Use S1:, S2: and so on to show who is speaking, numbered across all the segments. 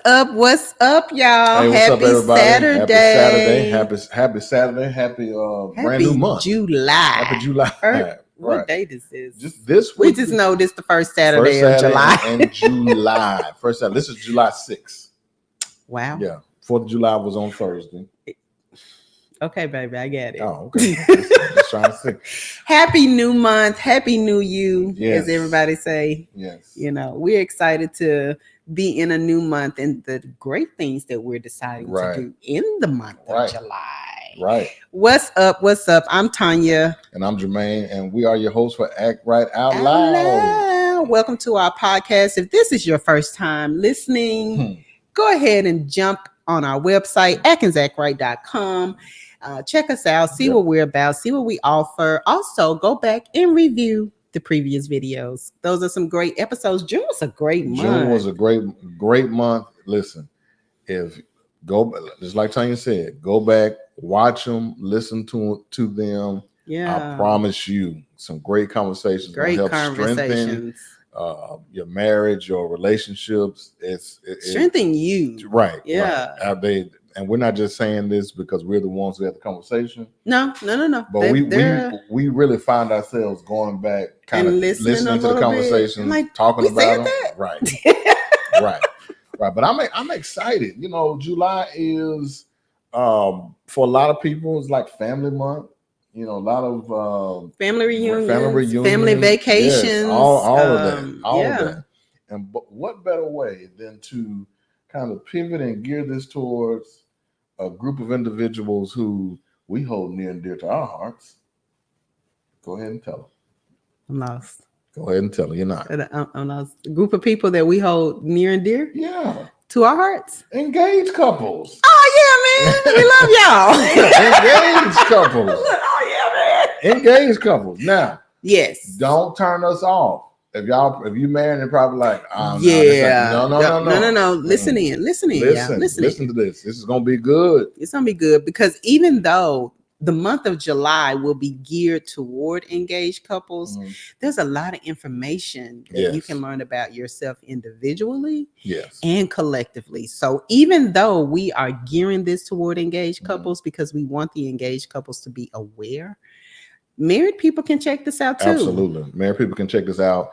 S1: up? What's up, y'all?
S2: Hey, what's up,
S1: Happy
S2: everybody?
S1: Saturday.
S2: Happy Saturday. Happy brand
S1: Happy
S2: new month.
S1: July.
S2: Happy July.
S1: What
S2: Right.
S1: day this is?
S2: Just this
S1: We
S2: week.
S1: just know this the first Saturday of July.
S2: And July. First Saturday. This is July 6th.
S1: Wow.
S2: Yeah. 4th of July was on Thursday.
S1: Okay, baby, I get it.
S2: Oh, okay. Just trying to see.
S1: Happy new month. Happy new you,
S2: Yes.
S1: as everybody say.
S2: Yes.
S1: You know, we're excited to be in a new month and the great things that we're deciding to do in the month of July.
S2: Right.
S1: What's up? What's up? I'm Tonja.
S2: And I'm Jermaine, and we are your hosts for Act Right Out Loud.
S1: Welcome to our podcast. If this is your first time listening, go ahead and jump on our website, atkinsactright.com. Check us out, see what we're about, see what we offer. Also, go back and review the previous videos. Those are some great episodes. June was a great month.
S2: June was a great month. Listen, just like Tanya said, go back, watch them, listen to them.
S1: Yeah,
S2: I promise you, some great conversations.
S1: Great
S2: help
S1: conversations.
S2: Strengthen your marriage, your relationships.
S1: Strengthen you.
S2: Right.
S1: Yeah.
S2: Right. And we're not just saying this because we're the ones who had the conversation.
S1: No.
S2: But we really find ourselves going back, kind of listening to the conversation, talking about them. Right. Right. But I'm excited. You know, July is for a lot of people, it's like family month. You know, a lot of
S1: family reunions, family vacations,
S2: yes, all of that, all of that. And but what better way than to kind of pivot and gear this towards a group of individuals who we hold near and dear to our hearts? Go ahead and tell them.
S1: I'm lost.
S2: Go ahead and tell them. You're not.
S1: I'm lost. A group of people that we hold near and dear.
S2: Yeah.
S1: To our hearts.
S2: Engaged couples.
S1: Oh yeah, man. We love
S2: y'all. Engaged couples.
S1: Oh yeah, man.
S2: Engaged couples. Now,
S1: yes.
S2: Don't turn us off. If you married and probably like,
S1: no. Listen in. Listen to this.
S2: This is gonna be good.
S1: It's gonna be good because even though the month of July will be geared toward engaged couples, there's a lot of information that you can learn about yourself individually and collectively. So even though we are gearing this toward engaged couples because we want the engaged couples to be aware, married people can check this out too.
S2: Absolutely. Married people can check this out.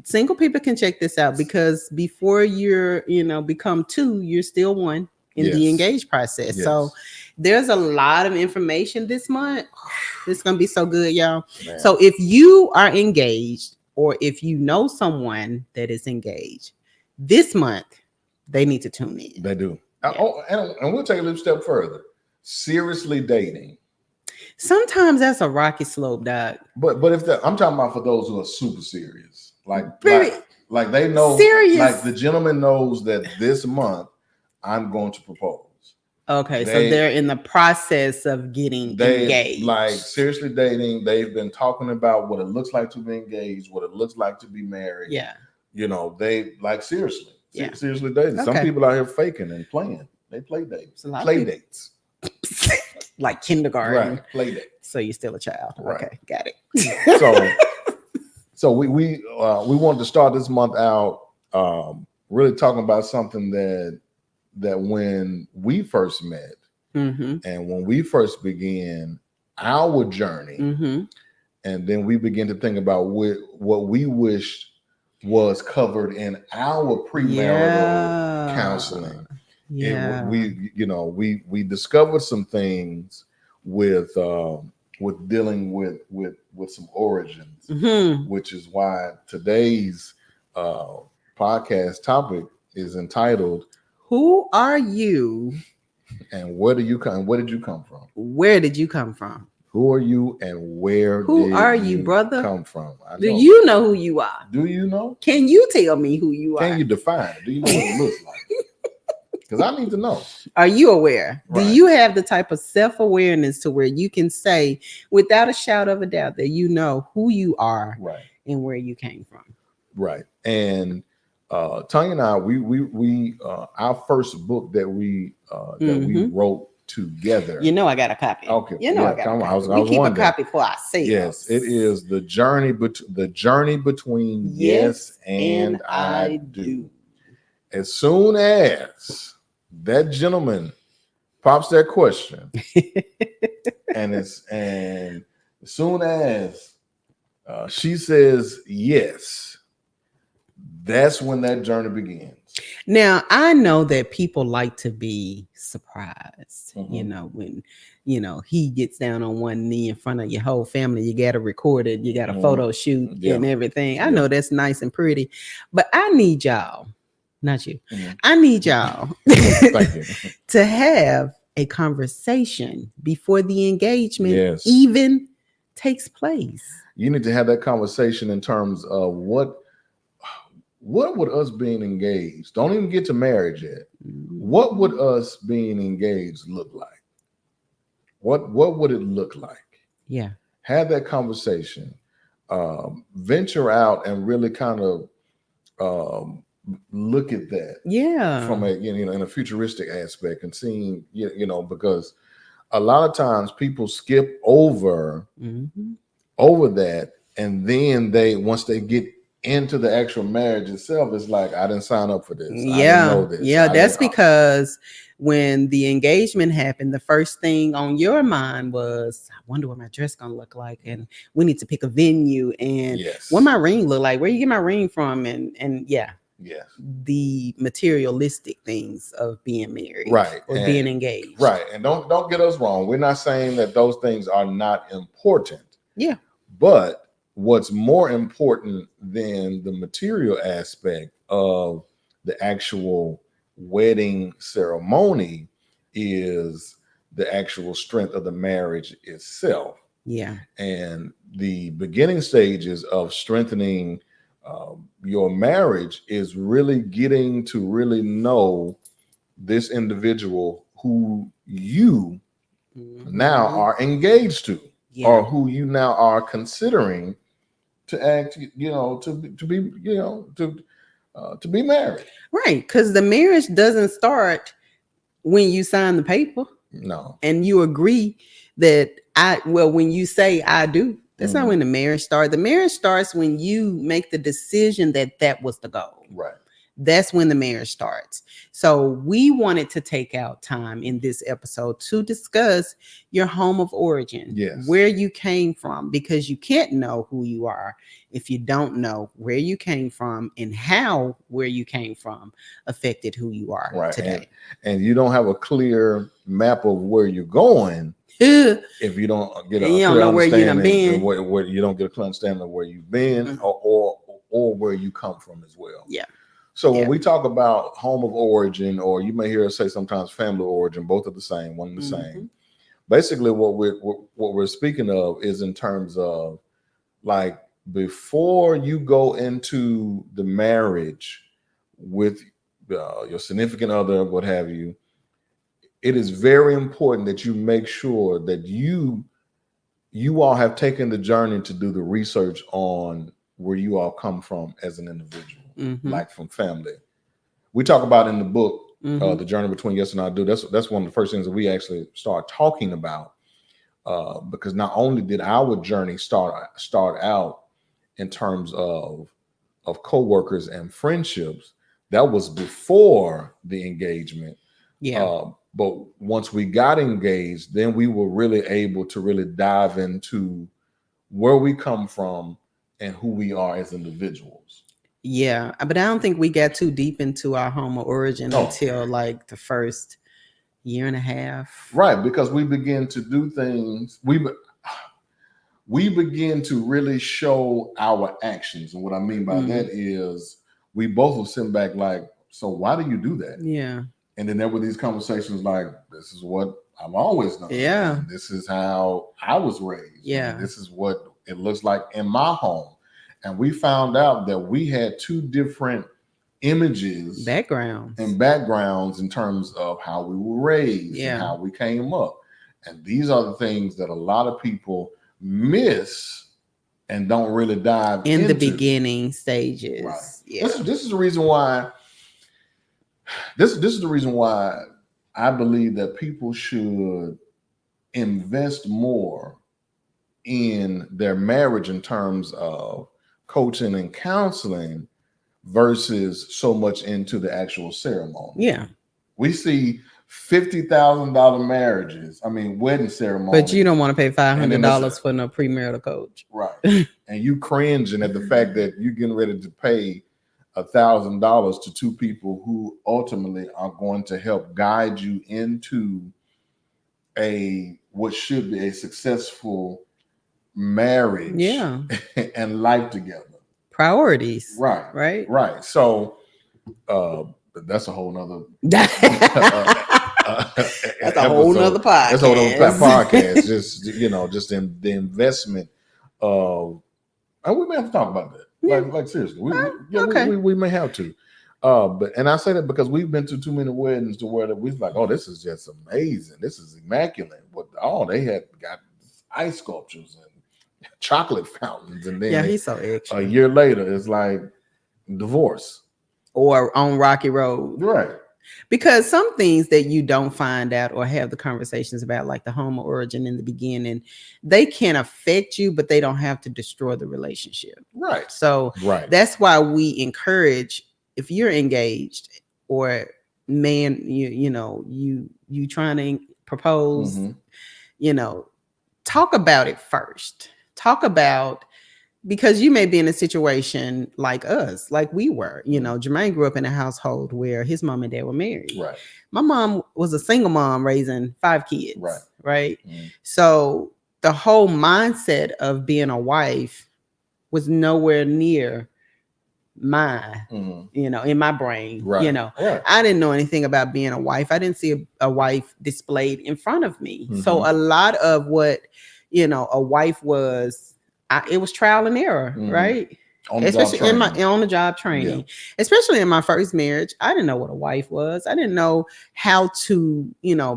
S1: Single people can check this out because before you're, become two, you're still one in the engaged process. Yes. So there's a lot of information this month. It's going to be so good, y'all. Man. So if you are engaged or if you know someone that is engaged this month, they need to tune in.
S2: They do. Yeah. And we'll take a little step further. Seriously dating.
S1: Sometimes that's a rocky slope, Doc.
S2: But I'm talking about for those who are super serious, like they know,
S1: serious.
S2: Like the gentleman knows that this month I'm going to propose.
S1: Okay, so they're in the process of getting engaged.
S2: Like seriously dating. They've been talking about what it looks like to be engaged, what it looks like to be married.
S1: Yeah,
S2: they like seriously dating. Okay. Some people out here faking and playing. They play dates. Play dates.
S1: Like kindergarten,
S2: right? Play date.
S1: So you're still a child, right? Okay, got
S2: it. So we wanted to start this month out really talking about something that when we first met and when we first began our journey, and then we begin to think about what we wished was covered in our premarital counseling. Yeah, and we discovered some things with dealing with some origins, which is why today's podcast topic is entitled
S1: "Who Are You
S2: and Where Do You Come? Where did you come from?
S1: Where did you come from?
S2: Who are you and where
S1: who are you, brother?
S2: Come from?
S1: Do you know who you are?
S2: Do you know?
S1: Can you tell me who you are?
S2: Can you define it? Do you know what it looks like? Because I need to know.
S1: Are you aware?
S2: Right.
S1: Do you have the type of self-awareness to where you can say without a shadow of a doubt that you know who you are and where you came from?
S2: Right. And Tanya and I, we our first book that we wrote together.
S1: I got a copy.
S2: Okay.
S1: I got a copy. We keep a copy for ourselves.
S2: Yes, it is the journey between yes and I do. as soon as that gentleman pops that question, and as soon as she says yes, that's when that journey begins.
S1: Now, I know that people like to be surprised, when, he gets down on one knee in front of your whole family. You got to record it. You got a photo shoot and everything. I know that's nice and pretty, but I need y'all, not you. I need y'all
S2: Thank you.
S1: to have a conversation before the engagement even takes place.
S2: You need to have that conversation in terms of what would us being engaged, don't even get to marriage yet, what would us being engaged look like? What would it look like?
S1: Yeah.
S2: Have that conversation. Venture out and really kind of look at that from a in a futuristic aspect, and seeing because a lot of times people skip over that, and then once they get into the actual marriage itself, it's like, I didn't sign up for this.
S1: Yeah.
S2: I didn't know this.
S1: Yeah, that's because when the engagement happened, the first thing on your mind was, I wonder what my dress gonna look like, and we need to pick a venue, and what my ring look like, where you get my ring from, and the materialistic things of being married, or being engaged,
S2: and don't get us wrong, we're not saying that those things are not important, but what's more important than the material aspect of the actual wedding ceremony is the actual strength of the marriage itself. And the beginning stages of strengthening your marriage is really getting to really know this individual who you now are engaged to, or who you now are considering to act, to be married.
S1: Right, because the marriage doesn't start when you sign the paper.
S2: No.
S1: And you agree that when you say I do, that's not when the marriage starts. The marriage starts when you make the decision that was the goal.
S2: Right.
S1: That's when the marriage starts. So we wanted to take out time in this episode to discuss your home of origin, where you came from, because you can't know who you are if you don't know where you came from and how where you came from affected who you are today.
S2: And you don't have a clear map of where you're going if you don't get a clear understanding, where you don't get a clear understanding of where you've been, or where you come from as well. So when we talk about home of origin, or you may hear us say sometimes family origin, both are the same, one and the same. Basically, what we're speaking of is in terms of, like, before you go into the marriage with your significant other, what have you, it is very important that you make sure that you all have taken the journey to do the research on where you all come from as an individual, like from family. We talk about in the book, The Journey Between Yes and I Do. That's one of the first things that we actually start talking about, because not only did our journey start out in terms of co-workers and friendships, that was before the engagement. But once we got engaged, then we were really able to really dive into where we come from and who we are as individuals.
S1: Yeah, but I don't think we got too deep into our home of origin until like the first year and a half.
S2: Right, because we begin to do things. We begin to really show our actions. And what I mean by that is we both will sit back like, so why do you do that?
S1: Yeah.
S2: And then there were these conversations like, this is what I've always done.
S1: Yeah.
S2: And this is how I was raised.
S1: Yeah.
S2: And this is what it looks like in my home. And we found out that we had two different images, backgrounds in terms of how we were raised and how we came up. And these are the things that a lot of people miss and don't really dive into.
S1: The beginning stages.
S2: Right.
S1: Yeah.
S2: This is the reason why. This is the reason why I believe that people should invest more in their marriage in terms of coaching and counseling versus so much into the actual ceremony.
S1: Yeah.
S2: We see $50,000 marriages. I mean, wedding ceremonies.
S1: But you don't want to pay $500 for no premarital coach.
S2: Right. And you cringing at the fact that you're getting ready to pay $1,000 to two people who ultimately are going to help guide you into what should be a successful marriage, and life together.
S1: Priorities.
S2: Right. So that's a whole nother
S1: that's a whole nother podcast.
S2: That's a whole nother podcast. Just just in the investment of, and we may have to talk about that. Like seriously, we may have to. And I say that because we've been to too many weddings to where we're like, oh, this is just amazing. This is immaculate. They had got ice sculptures and chocolate fountains, and then
S1: he's so extra.
S2: A year later, it's like divorce
S1: or on Rocky Road,
S2: right?
S1: Because some things that you don't find out or have the conversations about, like the home of origin in the beginning, they can affect you, but they don't have to destroy the relationship.
S2: Right.
S1: So that's why we encourage, if you're engaged or man, you trying to propose, talk about it first. Talk about, because you may be in a situation like us, like we were. Jermaine grew up in a household where his mom and dad were married.
S2: Right.
S1: My mom was a single mom raising 5 kids. Right.
S2: Mm-hmm.
S1: So the whole mindset of being a wife was nowhere near mine, in my brain.
S2: Right.
S1: I didn't know anything about being a wife. I didn't see a wife displayed in front of me.
S2: Mm-hmm.
S1: So a lot of what, a wife was, it was trial and error, right? Especially on the job training. Especially in my first marriage, I didn't know what a wife was. I didn't know how to,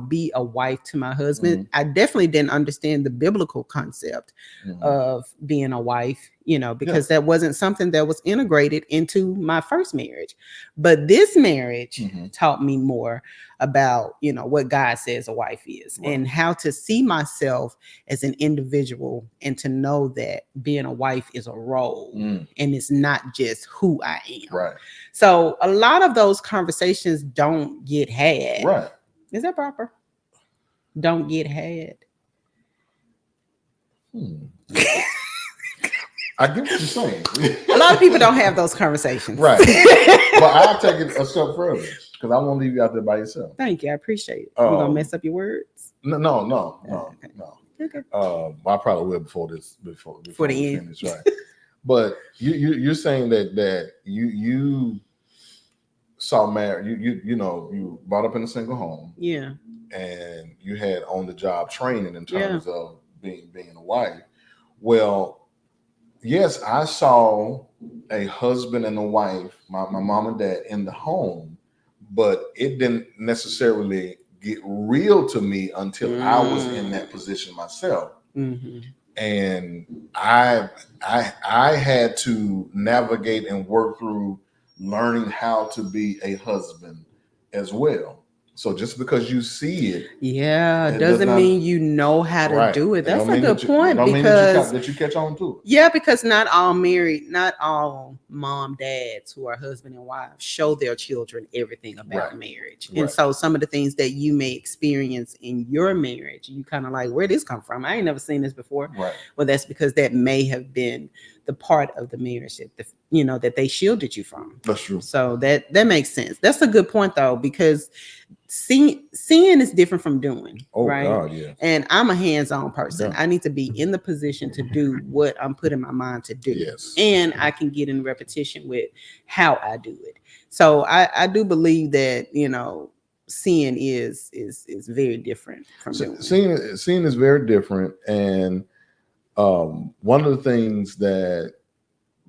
S1: be a wife to my husband. I definitely didn't understand the biblical concept of being a wife, because that wasn't something that was integrated into my first marriage. But this marriage taught me more about, what God says a wife is, and how to see myself as an individual, and to know that being a wife is a role and it's not just who I am.
S2: Right.
S1: So a lot of those conversations don't get had.
S2: Right.
S1: Is that proper? Don't get had.
S2: I get what you're saying.
S1: A lot of people don't have those conversations.
S2: Right. But I'll take it a step further, because I won't leave you out there by yourself.
S1: Thank you. I appreciate it. You're going to mess up your words?
S2: No.
S1: Okay.
S2: I probably will before the
S1: end.
S2: Finish, right. But you're saying that you saw marriage, you brought up in a single home.
S1: Yeah.
S2: And you had on the job training in terms of being a wife. Well, yes, I saw a husband and a wife, my mom and dad, in the home, but it didn't necessarily get real to me until I was in that position myself. And I had to navigate and work through learning how to be a husband as well. So just because you see it,
S1: doesn't mean you know how to do it. That's a good point, because
S2: that you catch on to it.
S1: Yeah, because not all mom, dads who are husband and wife show their children everything about marriage. And so some of the things that you may experience in your marriage, you kind of like, where'd this come from? I ain't never seen this before.
S2: Right.
S1: Well, that's because that may have been the part of the marriage that they shielded you from.
S2: That's true.
S1: So that makes sense. That's a good point, though, because seeing is different from doing. Right.
S2: God, yeah.
S1: And I'm a hands-on person. Yeah. I need to be in the position to do what I'm putting my mind to do.
S2: Yes.
S1: And I can get in repetition with how I do it. So I do believe that, seeing is very different from doing.
S2: Seeing is very different. And one of the things that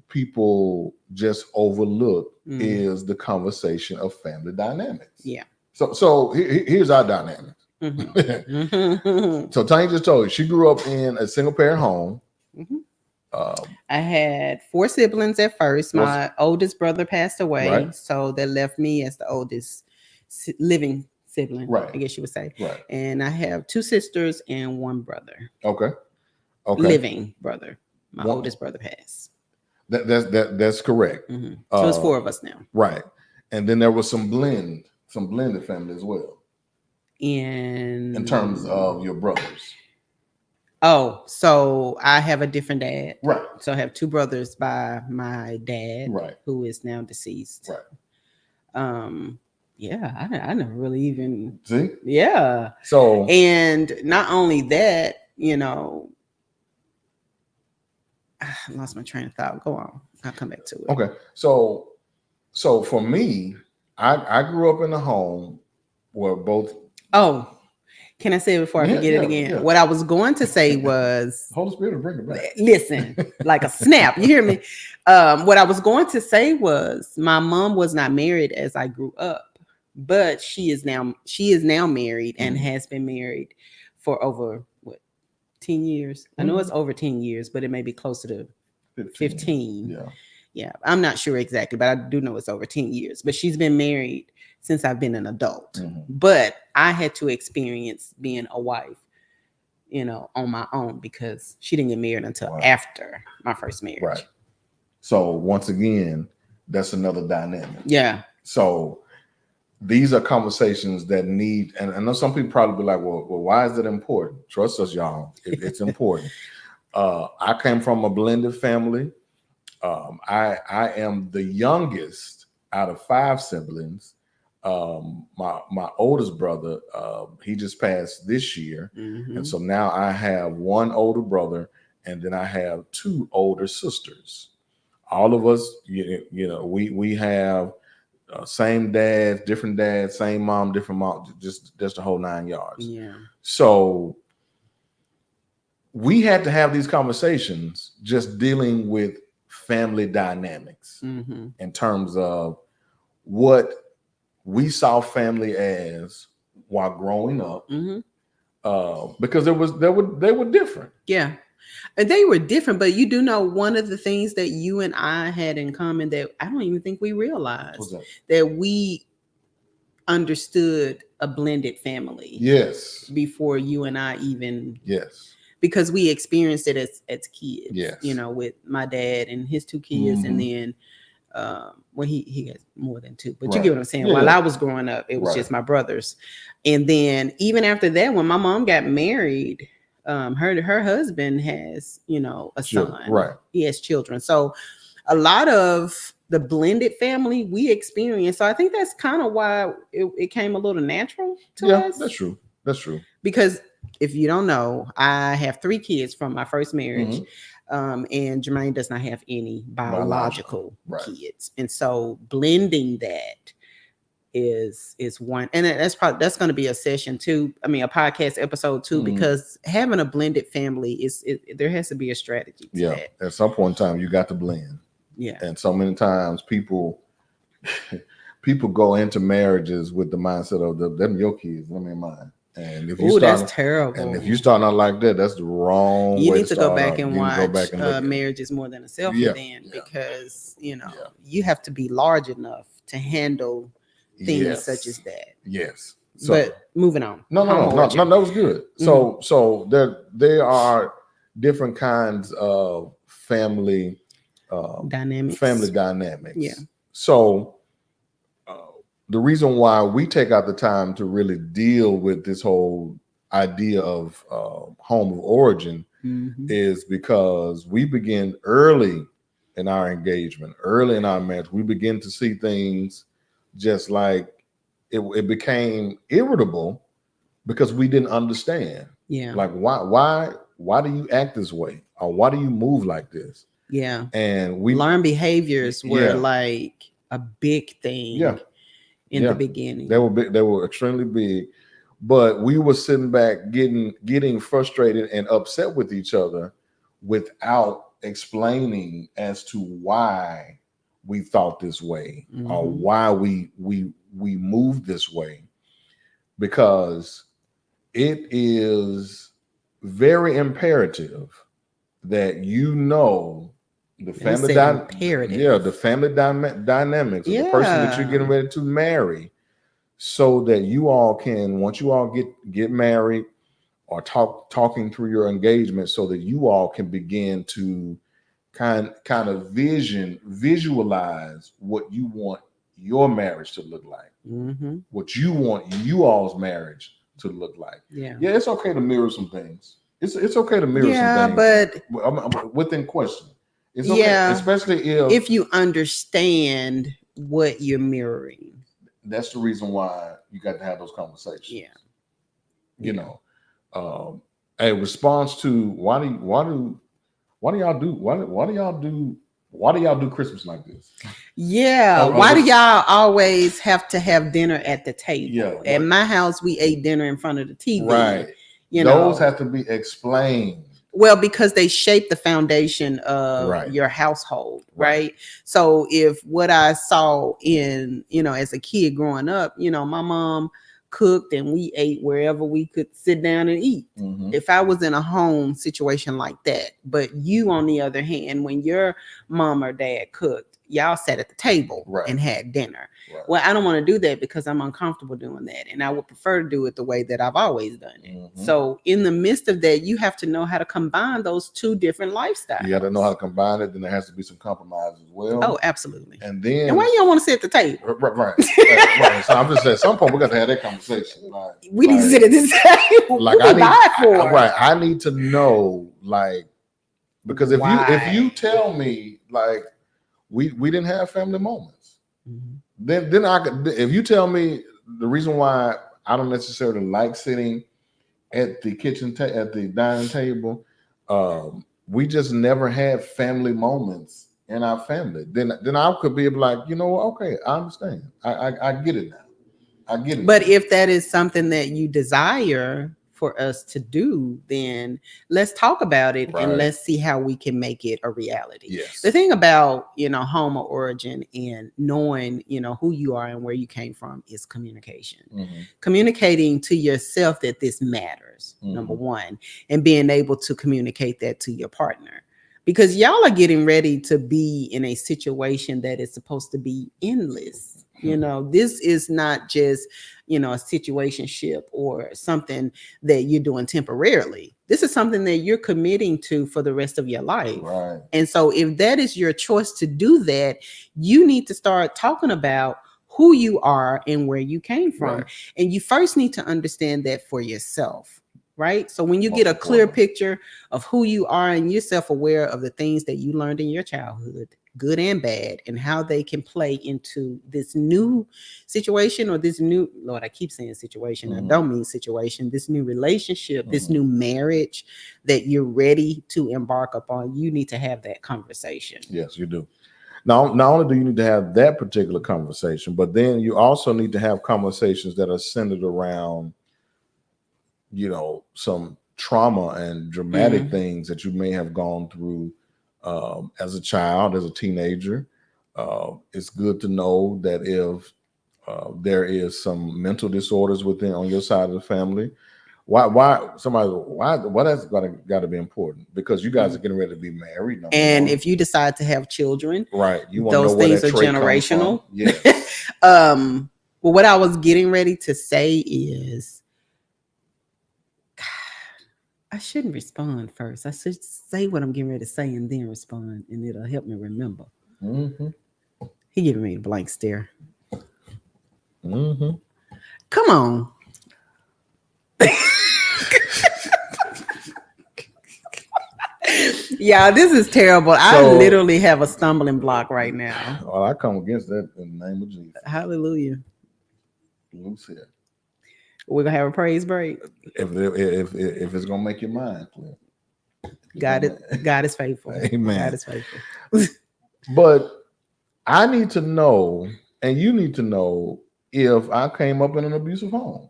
S2: people just overlook is the conversation of family dynamics.
S1: Yeah.
S2: So here's our dynamics. So Tanya just told you she grew up in a single parent home.
S1: I had 4 siblings at first. My oldest brother passed away, so that left me as the oldest living sibling.
S2: Right.
S1: I guess you would say.
S2: Right.
S1: And I have 2 sisters and 1 brother.
S2: Okay.
S1: Living brother. My oldest brother passed.
S2: That's correct.
S1: Mm-hmm. So it's 4 of us now,
S2: right? And then there was some blended family as well. In terms of your brothers.
S1: Oh, so I have a different dad.
S2: Right.
S1: So I have 2 brothers by my dad,
S2: right,
S1: who is now deceased.
S2: Right.
S1: Yeah, I never really even
S2: see.
S1: Yeah.
S2: So,
S1: and not only that, I lost my train of thought. Go on. I'll come back to it.
S2: Okay. So for me, I grew up in a home where both.
S1: Oh, can I say it before I forget it again? Yeah. What I was going to say was
S2: Holy Spirit will bring it back.
S1: Listen, like a snap. You hear me? What I was going to say was my mom was not married as I grew up, but she is now married and has been married for over 10 years. I know it's over 10 years, but it may be closer to 15. Yeah. I'm not sure exactly, but I do know it's over 10 years. But she's been married since I've been an adult. But I had to experience being a wife, on my own, because she didn't get married until after my first marriage.
S2: Right. So once again, that's another dynamic.
S1: Yeah.
S2: So these are conversations that need, and I know some people probably be like, well, why is it important? Trust us, y'all. It's important. I came from a blended family. I am the youngest out of 5 siblings. My oldest brother, he just passed this year. And so now I have 1 older brother, and then I have 2 older sisters. All of us, we have same dad, same mom, different mom, just the whole 9 yards.
S1: Yeah.
S2: So we had to have these conversations just dealing with family dynamics in terms of what we saw family as while growing up, because they were different.
S1: Yeah, and they were different. But you do know one of the things that you and I had in common that I don't even think we realized that we understood a blended family.
S2: Yes.
S1: Before you and I even.
S2: Yes.
S1: Because we experienced it as kids.
S2: Yes.
S1: With my dad and his 2 kids, and then. Well, he has more than 2, but you get what I'm saying. While I was growing up, it was just my brothers, and then even after that, when my mom got married, her husband has a son.
S2: Right.
S1: He has children. So a lot of the blended family we experienced. So I think that's kind of why it came a little natural to us.
S2: That's true. That's true.
S1: Because if you don't know, I have 3 kids from my first marriage. And Jermaine does not have any biological kids. And so blending that is one, and that's going to be a session too. I mean, a podcast episode too, because having a blended family there has to be a strategy to that.
S2: At some point in time, you got to blend.
S1: Yeah.
S2: And so many times people go into marriages with the mindset of them your kids, them ain't mine. And if you
S1: that's terrible.
S2: And if you start out like that, that's the wrong way.
S1: You need to go back and watch Marriage is More Than a Selfie because you have to be large enough to handle things such as that.
S2: Yes.
S1: So, but moving on.
S2: No, that was good. So there are different kinds of family
S1: dynamics.
S2: Yeah. So the reason why we take out the time to really deal with this whole idea of home of origin is because we begin early in our engagement, early in our marriage. We begin to see things just like it became irritable because we didn't understand.
S1: Yeah.
S2: Like why do you act this way? Or why do you move like this?
S1: Yeah.
S2: And we
S1: learned behaviors were like a big thing.
S2: Yeah.
S1: In the beginning,
S2: they were big, they were extremely big, but we were sitting back getting frustrated and upset with each other without explaining as to why we thought this way or why we moved this way, because it is very imperative that the family the family dynamics of the person that you're getting ready to marry, so that you all can, once you all get married or talking through your engagement, so that you all can begin to of visualize what you want your marriage to look like, what you want you all's marriage to look like. Yeah, it's okay to mirror some things. It's okay to mirror some things, but within question. It's okay, especially
S1: if you understand what you're mirroring.
S2: That's the reason why you got to have those conversations. Yeah, you know, a response to why do y'all do Christmas like this?
S1: Yeah, why do y'all always have to have dinner at the table? Yeah, at my house, we ate dinner in front of the TV.
S2: Right, those have to be explained.
S1: Well, because they shape the foundation of your household, right? So if what I saw in, as a kid growing up, my mom cooked and we ate wherever we could sit down and eat. If I was in a home situation like that, but you, on the other hand, when your mom or dad cooked, y'all sat at the table and had dinner. Well, I don't want to do that because I'm uncomfortable doing that. And I would prefer to do it the way that I've always done it. So in the midst of that, you have to know how to combine those two different lifestyles.
S2: You got to know how to combine it. Then there has to be some compromise as well.
S1: Oh, absolutely.
S2: And
S1: why you don't want to sit at the table?
S2: Right. So I'm just saying, at some point we got to have that conversation.
S1: We need to sit at this table.
S2: I need to know, because if you tell me we didn't have family moments, then I could. If you tell me the reason why I don't necessarily like sitting at the at the dining table, we just never had family moments in our family. Then I could be like, okay, I understand. I get it now. I get it.
S1: But if that is something that you desire for us to do, then let's talk about it and let's see how we can make it a reality.
S2: Yes.
S1: The thing about, home of origin and knowing, who you are and where you came from is communication. Communicating to yourself that this matters, number one, and being able to communicate that to your partner. Because y'all are getting ready to be in a situation that is supposed to be endless. This is not just, a situationship or something that you're doing temporarily. This is something that you're committing to for the rest of your life.
S2: Right.
S1: And so if that is your choice to do that, you need to start talking about who you are and where you came from. Right. And you first need to understand that for yourself. Right. So when you get a clear picture of who you are and you're self-aware of the things that you learned in your childhood, good and bad, and how they can play into this new situation or this new, Lord, I keep saying situation. I don't mean situation, this new relationship, this new marriage that you're ready to embark upon. You need to have that conversation.
S2: Yes, you do. Now, not only do you need to have that particular conversation, but then you also need to have conversations that are centered around, some trauma and dramatic things that you may have gone through as a child, as a teenager. It's good to know that if there is some mental disorders on your side of the family, why that's got to be important, because you guys are getting ready to be married.
S1: And if you decide to have children,
S2: right, you want
S1: those
S2: to know
S1: things are generational.
S2: Yes.
S1: Well, what I was getting ready to say is, I shouldn't respond first. I should say what I'm getting ready to say and then respond, and it'll help me remember. He giving me a blank stare. Come on. Yeah, this is terrible. I literally have a stumbling block right now.
S2: Well, I come against that in the name of Jesus.
S1: Hallelujah.
S2: Loose here.
S1: We're gonna have a praise break.
S2: If it's gonna make your mind clear.
S1: God is faithful.
S2: Amen.
S1: God is faithful.
S2: But I need to know, and you need to know, if I came up in an abusive home.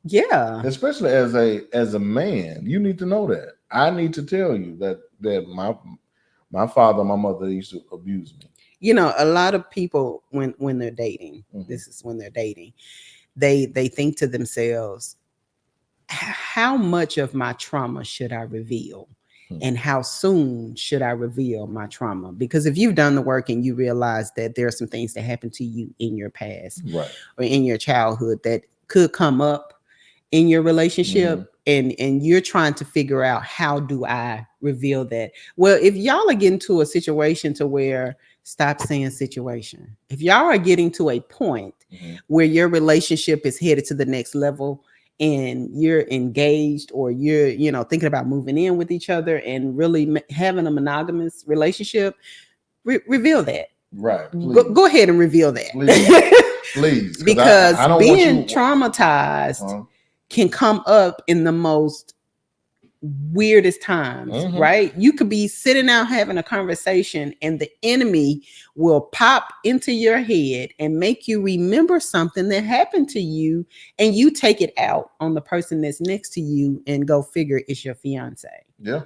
S1: Yeah.
S2: Especially as a man, you need to know that. I need to tell you that my father, my mother used to abuse me.
S1: A lot of people when they're dating, this is when they're dating, they think to themselves, how much of my trauma should I reveal? And how soon should I reveal my trauma? Because if you've done the work and you realize that there are some things that happened to you in your past,
S2: right,
S1: or in your childhood that could come up in your relationship, and you're trying to figure out, how do I reveal that? Well, if y'all are getting to a situation to where, stop saying situation, if y'all are getting to a point where your relationship is headed to the next level, and you're engaged, or you're, thinking about moving in with each other and really having a monogamous relationship, reveal that.
S2: Right.
S1: Go ahead and reveal that.
S2: Please.
S1: Because I don't being traumatized can come up in the most weirdest times, right? You could be sitting out having a conversation, and the enemy will pop into your head and make you remember something that happened to you, and you take it out on the person that's next to you, and go figure it's your fiance.
S2: Yeah.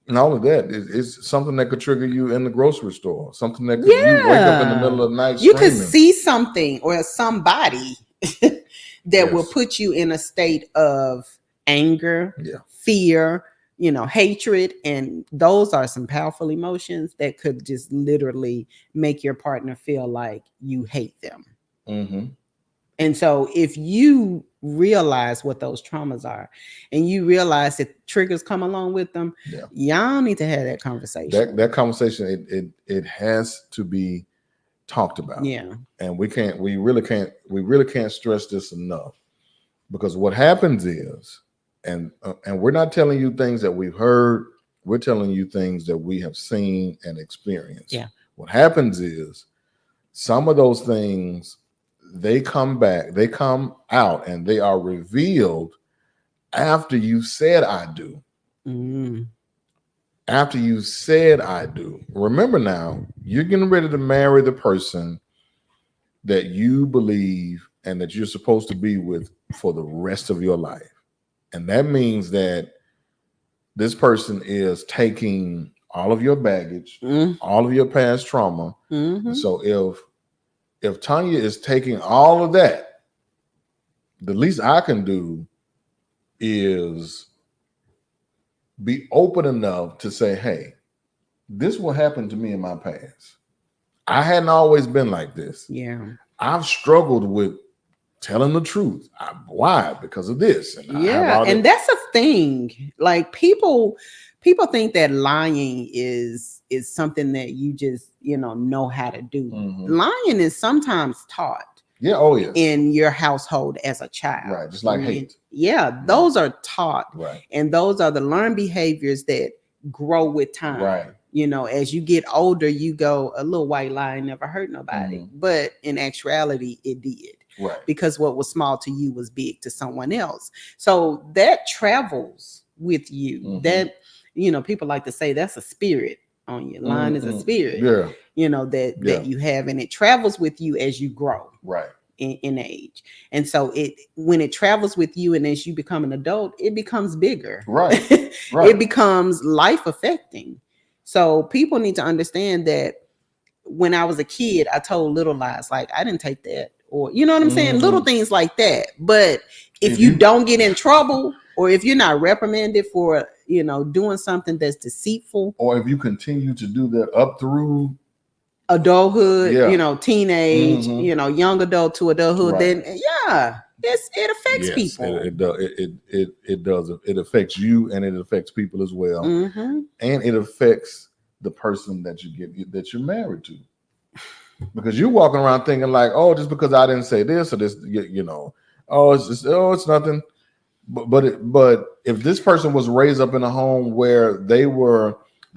S2: And all of that is something that could trigger you in the grocery store. Something that could, you wake up in the middle of the night
S1: you
S2: screaming.
S1: Could see something or somebody that will put you in a state of anger, fear, hatred. And those are some powerful emotions that could just literally make your partner feel like you hate them. And so if you realize what those traumas are, and you realize that triggers come along with them, y'all need to have that conversation.
S2: That conversation, it has to be talked about.
S1: Yeah.
S2: And we really can't stress this enough, because what happens is, and we're not telling you things that we've heard, we're telling you things that we have seen and experienced.
S1: Yeah.
S2: What happens is, some of those things, they come out, and they are revealed after you said I do. After you said I do. Remember now, you're getting ready to marry the person that you believe and that you're supposed to be with for the rest of your life. And that means that this person is taking all of your baggage, all of your past trauma. So if Tonja is taking all of that, the least I can do is be open enough to say, hey, this will happen to me in my past. I hadn't always been like this.
S1: Yeah.
S2: I've struggled with telling the truth. Why? Because of this.
S1: And that's a thing. Like people think that lying is something that you just, know how to do. Lying is sometimes taught.
S2: Yeah. Oh, yes.
S1: In your household as a child.
S2: Right. Just like hate.
S1: Yeah. Those are taught.
S2: Right.
S1: And those are the learned behaviors that grow with time.
S2: Right.
S1: As you get older, you go, a little white lie never hurt nobody. But in actuality, it did.
S2: Right.
S1: Because what was small to you was big to someone else. So that travels with you. That, people like to say that's a spirit on you. Lying is a spirit.
S2: Yeah.
S1: That you have, and it travels with you as you grow.
S2: Right.
S1: In age. And so when it travels with you, and as you become an adult, it becomes bigger.
S2: Right.
S1: It becomes life affecting. So people need to understand that when I was a kid, I told little lies, like I didn't take that, or you know what I'm saying? Little things like that. But if you don't get in trouble, or if you're not reprimanded for, doing something that's deceitful,
S2: or if you continue to do that up through
S1: adulthood, teenage, young adult to adulthood, then it affects people.
S2: It does. It affects you, and it affects people as well. And it affects the person that you're married to, because you're walking around thinking like, oh, just because I didn't say this or this, it's nothing. But if this person was raised up in a home where they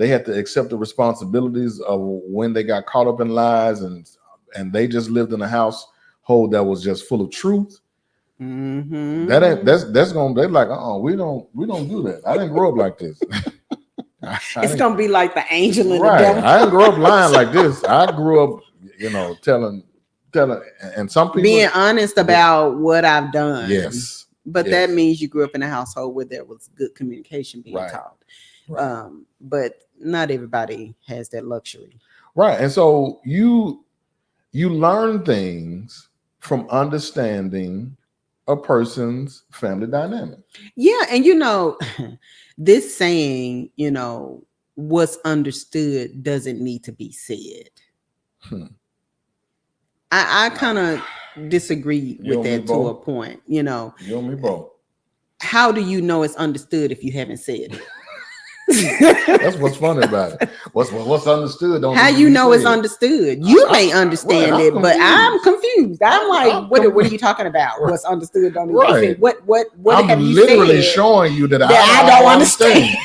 S2: had to accept the responsibilities of when they got caught up in lies, and they just lived in a household that was just full of truth. That's gonna, they're like, we don't do that. I didn't grow up like this.
S1: It's gonna be like the angel and the devil.
S2: I didn't grow up lying like this. I grew up, telling, and some people
S1: being honest about what I've done.
S2: Yes.
S1: But that means you grew up in a household where there was good communication being taught. Right. But not everybody has that luxury.
S2: Right. And so you learn things from understanding a person's family dynamic.
S1: Yeah. And this saying, what's understood doesn't need to be said. I kind of disagree with that to a point. You know,
S2: you and me both.
S1: How do you know it's understood if you haven't said it?
S2: That's what's funny about it. What's understood?
S1: How you know it's understood? You may understand it, but I'm confused. I'm like, what are you talking about? Right. What's understood? Don't right. What
S2: I'm
S1: have you
S2: literally
S1: said
S2: showing you that I don't understand.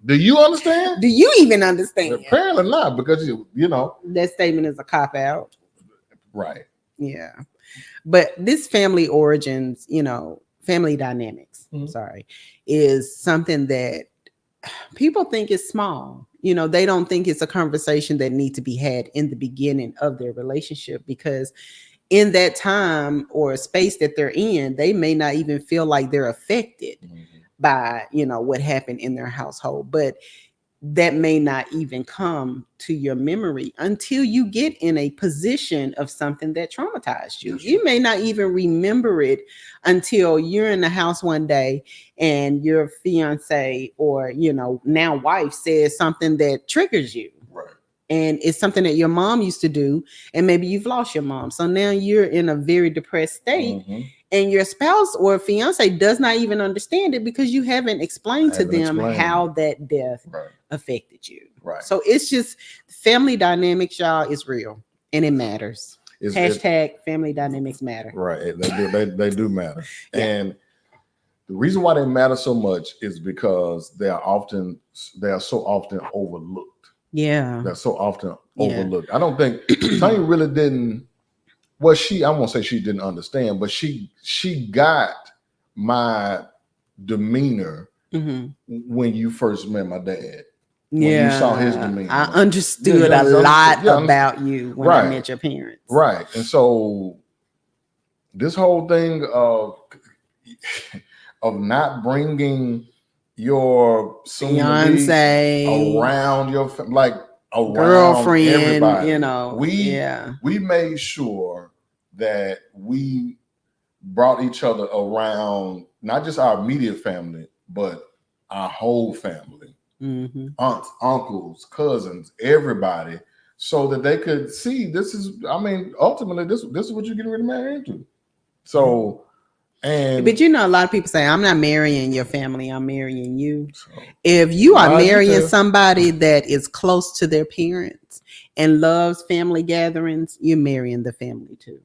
S2: Do you understand?
S1: Do you even understand?
S2: Apparently not, because you know
S1: that statement is a cop out.
S2: Right.
S1: Yeah. But this family origins, you know, family dynamics, is something that people think is small. You know, they don't think it's a conversation that needs to be had in the beginning of their relationship, because in that time or space that they're in, they may not even feel like they're affected by, you know, what happened in their household. But that may not even come to your memory until you get in a position of something that traumatized you. You may not even remember it until you're in the house one day and your fiance or, you know, now wife says something that triggers you.
S2: Right.
S1: And it's something that your mom used to do, and maybe you've lost your mom. So now you're in a very depressed state. And your spouse or fiance does not even understand it because you haven't explained to them how that death affected you.
S2: Right.
S1: So it's just family dynamics, y'all, is real and it matters. Hashtag family dynamics matter.
S2: Right. They do matter. Yeah. And the reason why they matter so much is because they are so often overlooked.
S1: Yeah.
S2: They're so often overlooked. I don't think Tonja really didn't. Well, I won't say she didn't understand, but she got my demeanor when you first met my dad. When you saw his demeanor.
S1: I understood a lot about you when I met your parents.
S2: Right. And so this whole thing of not bringing your
S1: fiance
S2: around your around
S1: girlfriend,
S2: everybody.
S1: You know,
S2: we made sure that we brought each other around, not just our immediate family, but our whole family, aunts, uncles, cousins, everybody, so that they could see ultimately this is what you're getting ready to marry into. So.
S1: But you know, a lot of people say, I'm not marrying your family, I'm marrying you. So, if you are marrying somebody that is close to their parents and loves family gatherings, you're marrying the family too.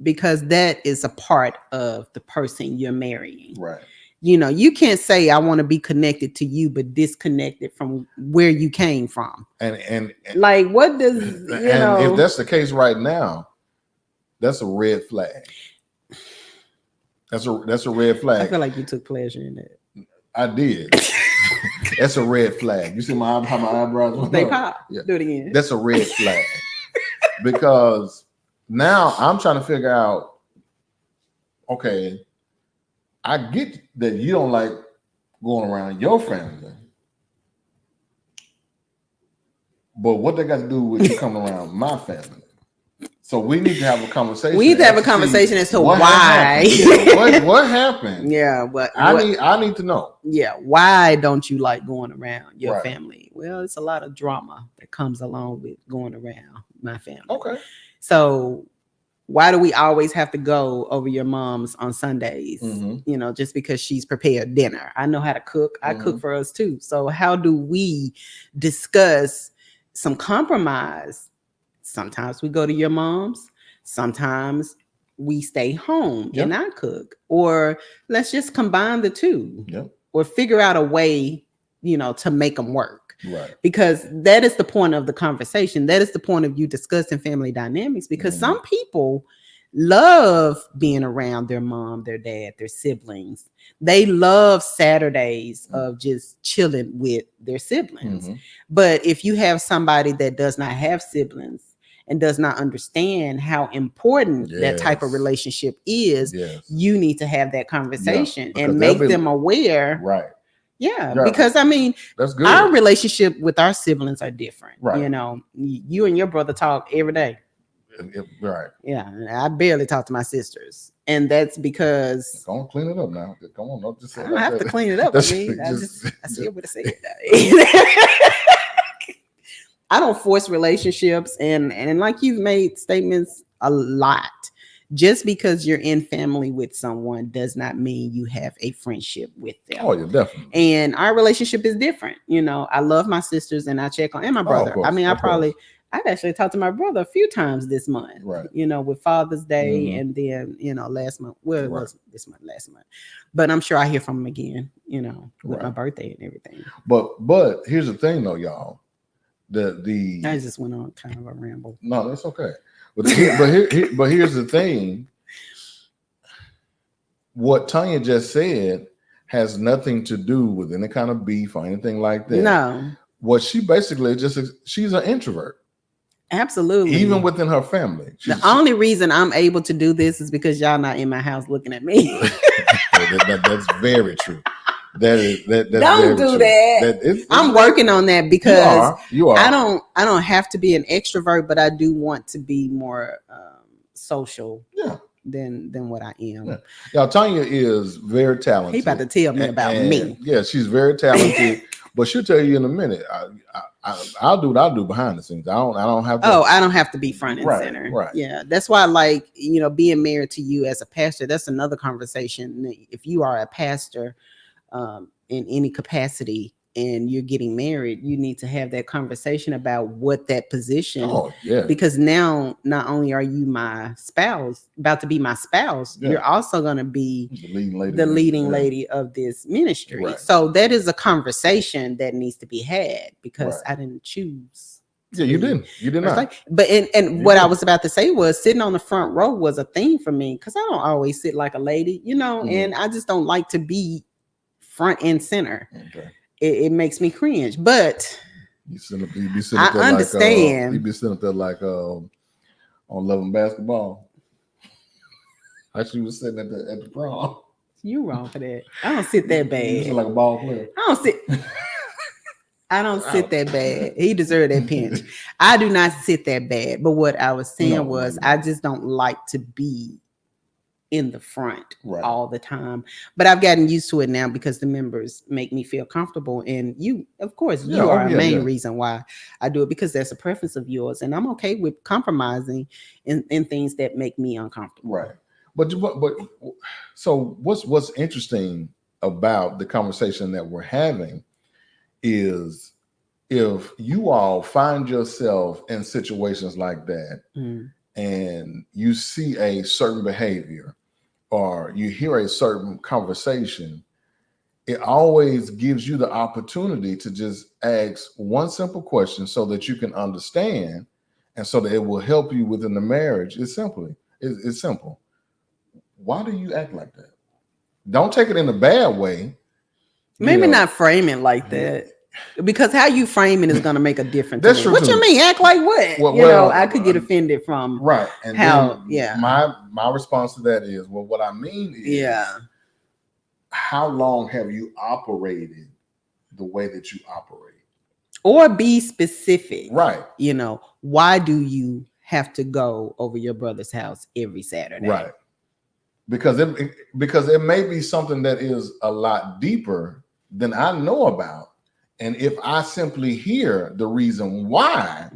S1: Because that is a part of the person you're marrying.
S2: Right.
S1: You know, you can't say I want to be connected to you, but disconnected from where you came from.
S2: And
S1: like, what does,
S2: if that's the case right now, that's a red flag. That's a red flag.
S1: I feel like you took pleasure in that.
S2: I did. That's a red flag. You see how my eyebrows
S1: they pop. Yeah. Do it again.
S2: That's a red flag. Because now I'm trying to figure out, okay, I get that you don't like going around your family, but what they got to do with you coming around my family? So we need to have a conversation.
S1: We need to have a conversation as to
S2: what
S1: why.
S2: Happened. What happened?
S1: Yeah, but
S2: I need to know.
S1: Yeah, why don't you like going around your family? Well, it's a lot of drama that comes along with going around my family.
S2: Okay.
S1: So why do we always have to go over your mom's on Sundays? You know, just because she's prepared dinner. I know how to cook. I cook for us too. So how do we discuss some compromise? Sometimes we go to your mom's. Sometimes we stay home and I cook. Or let's just combine the two.
S2: Yep.
S1: Or figure out a way, you know, to make them work.
S2: Right.
S1: Because that is the point of the conversation. That is the point of you discussing family dynamics. Because some people love being around their mom, their dad, their siblings. They love Saturdays of just chilling with their siblings. But if you have somebody that does not have siblings and does not understand how important that type of relationship is, you need to have that conversation and make them aware.
S2: Right.
S1: Yeah, because I mean,
S2: that's good.
S1: Our relationship with our siblings are different.
S2: Right.
S1: You know, you and your brother talk every day.
S2: Right.
S1: Yeah, I barely talk to my sisters, and that's because.
S2: Go on, clean it up now. Come on, don't just say
S1: I don't have to clean it up. I mean, I still would have said that. I don't force relationships, and like you've made statements a lot. Just because you're in family with someone does not mean you have a friendship with them.
S2: Oh, yeah, definitely.
S1: And our relationship is different. I love my sisters and I check on, and my brother.
S2: Course,
S1: I've actually talked to my brother a few times this month,
S2: right?
S1: With Father's Day, and then, last month. Well, it wasn't this month, last month. But I'm sure I hear from him again, with my birthday and everything.
S2: But here's the thing, though, y'all. I
S1: just went on kind of a ramble.
S2: No, that's okay. But here's the thing. What Tonja just said has nothing to do with any kind of beef or anything like that.
S1: No.
S2: What she basically she's an introvert.
S1: Absolutely.
S2: Even within her family.
S1: The only reason I'm able to do this is because y'all not in my house looking at me.
S2: That's very true. That's
S1: don't do true. That. I'm working on that because
S2: you are.
S1: I don't have to be an extrovert, but I do want to be more social.
S2: Yeah.
S1: Than what I am.
S2: Yeah. Y'all, Tonja is very talented.
S1: He about to tell me about me.
S2: Yeah, she's very talented, but she'll tell you in a minute. I'll do what I do behind the scenes. I don't have to.
S1: Oh, I don't have to be front and center.
S2: Right.
S1: Yeah, that's why I like being married to you as a pastor. That's another conversation. If you are a pastor, in any capacity, and you're getting married, you need to have that conversation about what that position.
S2: Oh, yeah.
S1: Because now, not only are you my spouse, about to be my spouse, you're also going to be the leading lady of this ministry.
S2: Right.
S1: So that is a conversation that needs to be had because I didn't choose.
S2: Yeah, you didn't. You did not.
S1: But and what I was about to say was sitting on the front row was a thing for me because I don't always sit like a lady, and I just don't like to be front and center.
S2: Okay.
S1: It makes me cringe, but
S2: I
S1: understand.
S2: You be sitting up there like on Love and Basketball. How she was sitting at the prom.
S1: You wrong for that. I don't sit that bad.
S2: You sit like a ball player.
S1: I don't sit that bad. He deserved that pinch. I do not sit that bad. But what I was saying was I just don't like to be in the front all the time, but I've gotten used to it now because the members make me feel comfortable, and you, of course, you are a main reason why I do it because that's a preference of yours, and I'm okay with compromising in things that make me uncomfortable.
S2: Right, but so what's interesting about the conversation that we're having is if you all find yourself in situations like that, and you see a certain behavior or you hear a certain conversation, it always gives you the opportunity to just ask one simple question so that you can understand and so that it will help you within the marriage. It's simple. Why do you act like that? Don't take it in a bad way.
S1: Maybe not frame it like that. Because how you frame it is going to make a difference.
S2: That's true.
S1: What you mean? Act like what? Well, I could get offended from
S2: And
S1: how.
S2: My response to that is, well, what I mean is, how long have you operated the way that you operate?
S1: Or be specific.
S2: Right.
S1: Why do you have to go over your brother's house every Saturday?
S2: Right. Because it may be something that is a lot deeper than I know about. And if I simply hear the reason why,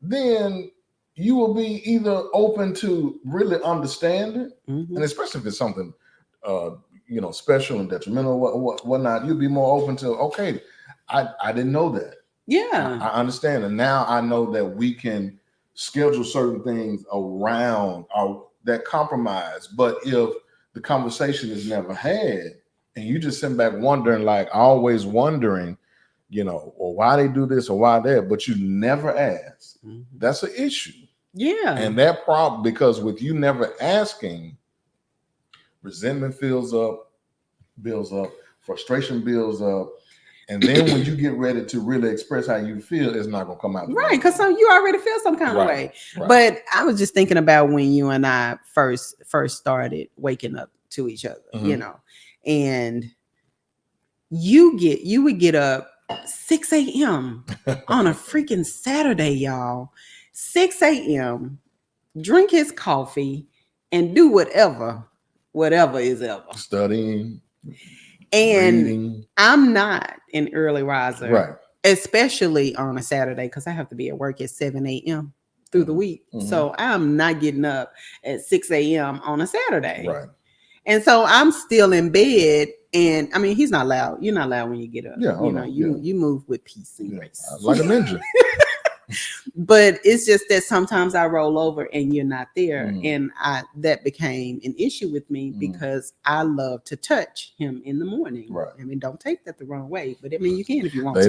S2: then you will be either open to really understand it, and especially if it's something, special and detrimental, whatnot, you'll be more open to, okay, I didn't know that.
S1: Yeah.
S2: I understand. And now I know that we can schedule certain things around that compromise. But if the conversation is never had, and you just sit back wondering, like always wondering, or why they do this or why that, but you never ask. That's an issue.
S1: Yeah.
S2: And that problem, because with you never asking, resentment builds up, frustration builds up. And then when you get ready to really express how you feel, it's not going to come out.
S1: Right. Because you already feel some kind of way. Right. But I was just thinking about when you and I first started waking up to each other, and you would get up 6 a.m. on a freaking Saturday, y'all. 6 a.m., drink his coffee and do whatever is ever.
S2: Studying.
S1: And
S2: reading.
S1: I'm not an early riser.
S2: Right.
S1: Especially on a Saturday because I have to be at work at 7 a.m. through the week. So I'm not getting up at 6 a.m. on a Saturday.
S2: Right.
S1: And so I'm still in bed. And I mean, he's not loud. You're not loud when you get up.
S2: Yeah,
S1: you move with peace and grace.
S2: Like a ninja.
S1: But it's just that sometimes I roll over and you're not there. And that became an issue with me because I love to touch him in the morning.
S2: Right.
S1: I mean, don't take that the wrong way, but I mean, you can if you want
S2: to.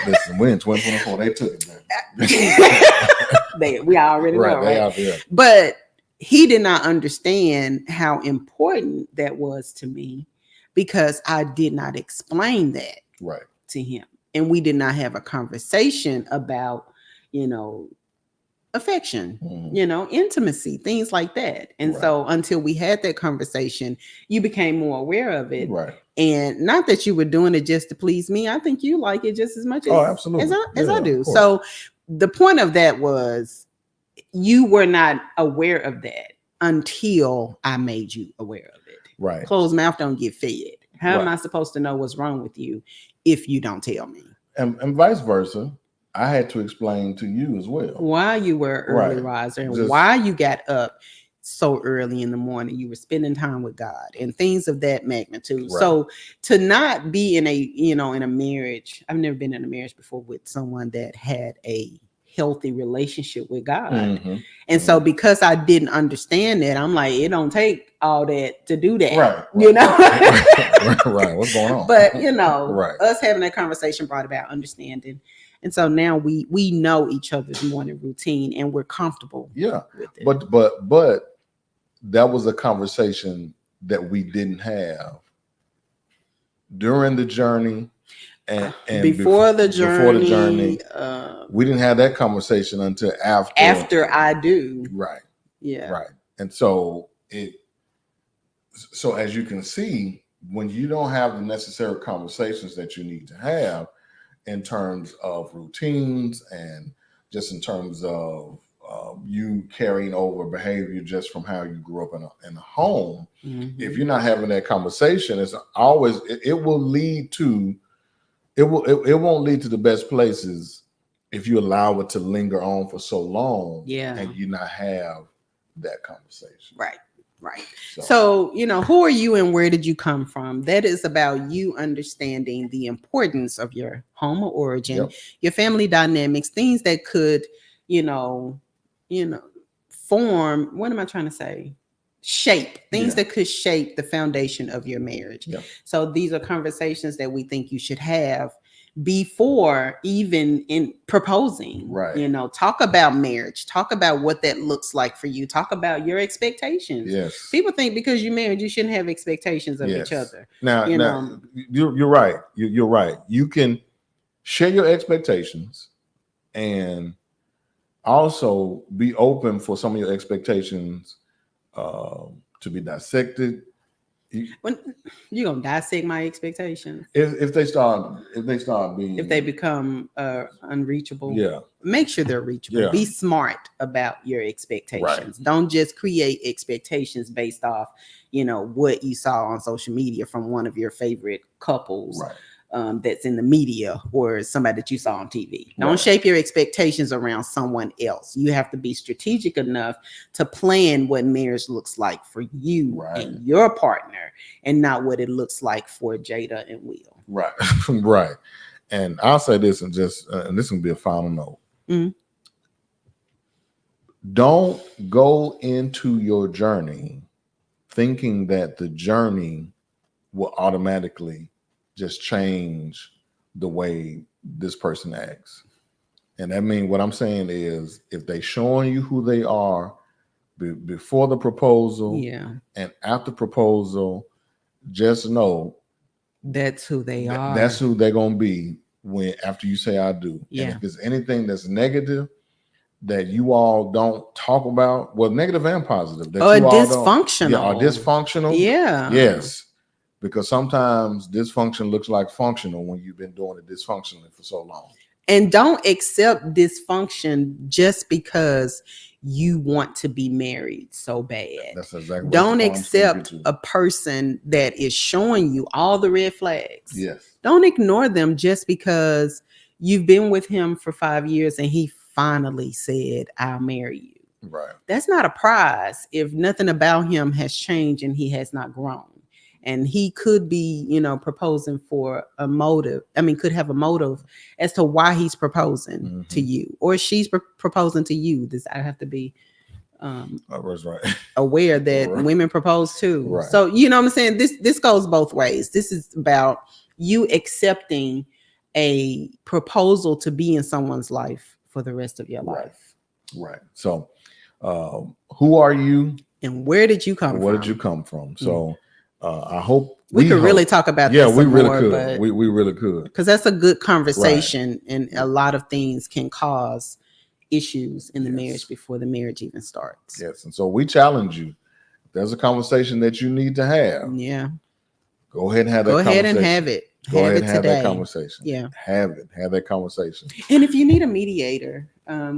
S2: Listen, we're in 2024. They took it.
S1: We already know, right?
S2: They out there.
S1: But he did not understand how important that was to me because I did not explain that to him. And we did not have a conversation about, affection, intimacy, things like that. And so until we had that conversation, you became more aware of it.
S2: Right.
S1: And not that you were doing it just to please me. I think you like it just as much
S2: absolutely.
S1: as I do. So the point of that was you were not aware of that until I made you aware of it.
S2: Right.
S1: Closed mouth don't get fed. How am I supposed to know what's wrong with you if you don't tell me?
S2: And vice versa. I had to explain to you as well.
S1: Why you were early riser and why you got up so early in the morning. You were spending time with God and things of that magnitude. Right. So to not be in a marriage, I've never been in a marriage before with someone that had a healthy relationship with God. And so because I didn't understand that, I'm like, it don't take all that to do that.
S2: Right.
S1: Right.
S2: What's going on?
S1: But us having that conversation brought about understanding. And so now we know each other's morning routine and we're comfortable.
S2: Yeah.
S1: With it.
S2: But that was a conversation that we didn't have during the journey. And
S1: before the journey,
S2: we didn't have that conversation until
S1: after I do.
S2: Right.
S1: Yeah.
S2: Right. And so as you can see, when you don't have the necessary conversations that you need to have in terms of routines and just in terms of you carrying over behavior just from how you grew up in a home, if you're not having that conversation, it won't lead to the best places if you allow it to linger on for so long and you not have that conversation.
S1: Right. So, who are you and where did you come from? That is about you understanding the importance of your home of origin, your family dynamics, things that could, form, what am I trying to say? Shape things that could shape the foundation of your marriage. So these are conversations that we think you should have before even in proposing.
S2: Right.
S1: Talk about marriage, talk about what that looks like for you, talk about your expectations.
S2: Yes.
S1: People think because you're married you shouldn't have expectations of each other.
S2: Now you're right. You're right. You can share your expectations and also be open for some of your expectations to be dissected.
S1: When you're gonna dissect my expectations,
S2: if they
S1: become unreachable,
S2: make
S1: sure they're reachable. Be smart about your expectations. Don't just create expectations based off what you saw on social media from one of your favorite couples. That's in the media or somebody that you saw on TV. Don't shape your expectations around someone else. You have to be strategic enough to plan what marriage looks like for you and your partner and not what it looks like for Jada and Will.
S2: Right. Right. And I'll say this and this will be a final note. Don't go into your journey thinking that the journey will automatically just change the way this person acts. And that means what I'm saying is if they showing you who they are before the proposal and after proposal, just know
S1: that's who they are.
S2: That's who they're going to be after you say I do. And if there's anything that's negative that you all don't talk about, well, negative and positive. That
S1: or dysfunctional.
S2: Or dysfunctional.
S1: Yeah.
S2: Yes. Because sometimes dysfunction looks like functional when you've been doing it dysfunctionally for so long.
S1: And don't accept dysfunction just because you want to be married so bad.
S2: That's exactly.
S1: Don't accept a person that is showing you all the red flags.
S2: Yes.
S1: Don't ignore them just because you've been with him for 5 years and he finally said, "I'll marry you."
S2: Right.
S1: That's not a prize if nothing about him has changed and he has not grown. And he could be, proposing for a motive. I mean, could have a motive as to why he's proposing to you, or she's proposing to you. I have to be aware that women propose too. Right. So, you know what I'm saying? This goes both ways. This is about you accepting a proposal to be in someone's life for the rest of your life.
S2: Right. So, who are you?
S1: And where did you come from?
S2: Where did you come from? So, I hope
S1: we could really talk about that.
S2: Yeah, we really could. We really could.
S1: Because that's a good conversation, and a lot of things can cause issues in the marriage before the marriage even starts.
S2: Yes. And so we challenge you. If there's a conversation that you need to have.
S1: Yeah.
S2: Go ahead and have that conversation.
S1: Go ahead and have it.
S2: Go ahead and have that conversation.
S1: Yeah.
S2: Have it. Have that conversation.
S1: And if you need a mediator,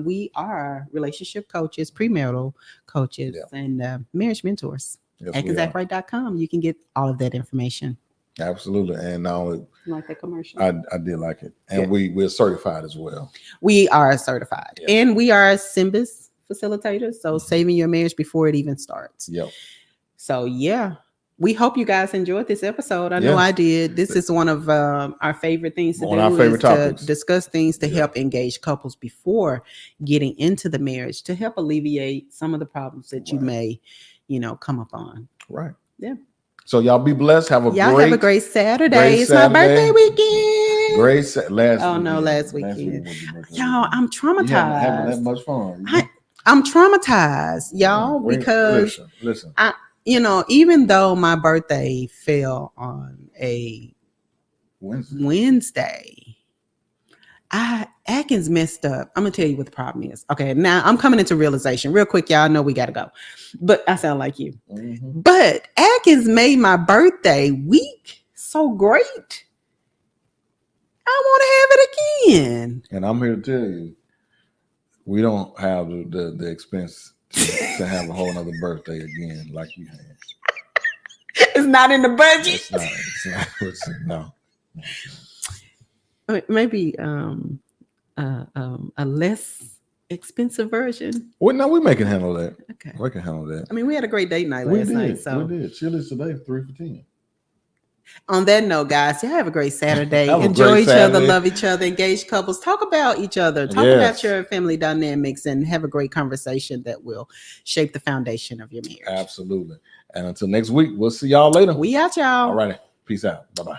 S1: we are relationship coaches, premarital coaches, and marriage mentors. At exactright.com. You can get all of that information.
S2: Absolutely. And now,
S1: like that commercial.
S2: I did like it. And we're certified as well.
S1: We are certified. Yeah. And we are SYMBIS facilitators. So saving your marriage before it even starts.
S2: Yep.
S1: So we hope you guys enjoyed this episode. I know I did. This is one of our favorite things to do.
S2: Our favorite topics.
S1: To discuss things to help engage couples before getting into the marriage, to help alleviate some of the problems that you may, come upon.
S2: Right.
S1: Yeah.
S2: So y'all be blessed. Have a
S1: great Saturday. It's my birthday weekend.
S2: Last
S1: weekend. Y'all, I'm traumatized.
S2: You haven't that much fun.
S1: I'm traumatized, y'all, because
S2: listen.
S1: Even though my birthday fell on a Wednesday, Atkins messed up. I'm gonna tell you what the problem is. Okay, now I'm coming into realization real quick. Y'all know we gotta go, but I sound like you. Mm-hmm. But Atkins made my birthday week so great. I want to have it again.
S2: And I'm here to tell you, we don't have the expense to have a whole nother birthday again like you had.
S1: It's not in the budget.
S2: It's not. No.
S1: Maybe a less expensive version.
S2: Well, no, we can handle that.
S1: Okay,
S2: we can handle that.
S1: I mean, we had a great date night last night. So
S2: we did. Chili's today, 3 for $10.
S1: On that note, guys, you have a great Saturday. Enjoy each other, love each other, engaged couples. Talk about each other. Talk about your family dynamics, and have a great conversation that will shape the foundation of your marriage.
S2: Absolutely. And until next week, we'll see y'all later.
S1: We out, y'all.
S2: All righty. Peace out. Bye-bye.